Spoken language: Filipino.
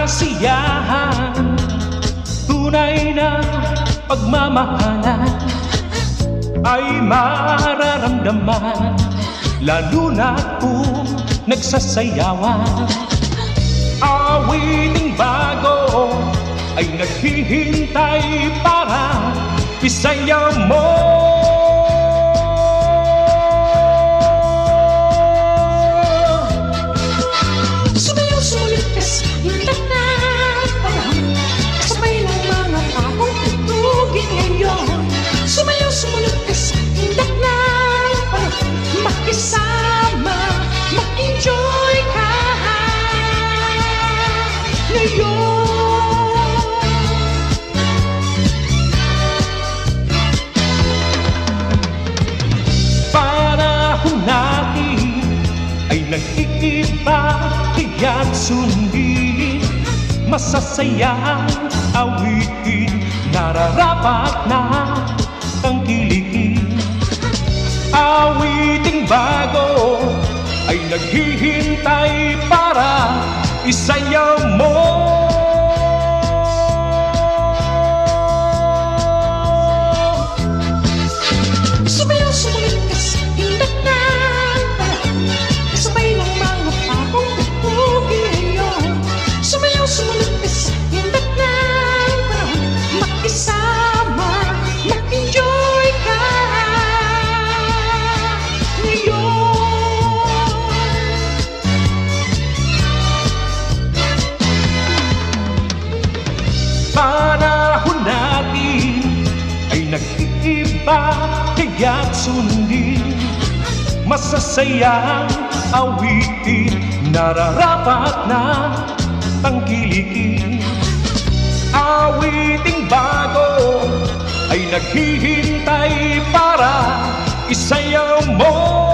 kasiyahan, tunay na pagmamahalan ay mararamdaman, lalo na kung nagsasayawan. Awiting bago ay naghihintay para isaya mo. Sumayaw, sumulit ka sa hintak na panahon, kasabay ng mga bagong tugtugin ngayon. Sumayaw, sumulit ka sa hintak na panahon, makisama, mag-enjoy ka ngayon. Panahon natin ay nag-iiba, kaya't sundin masasayang awitin, nararapat na tangkilikin. Awiting bago ay naghihintay para isayaw mo. Sumayaw, sumulit ka sa hintak na panahon, kasabay ng mga bagong tugtugin ngayon. Sumayaw, sumulit ka sa hintak na panahon, makisama, mag-enjoy ka ngayon. Panahon natin ay nag-iiba, kaya't sundin masasayang awitin, nararapat na tangkilikin. Awiting bago ay naghihintay para isayaw mo.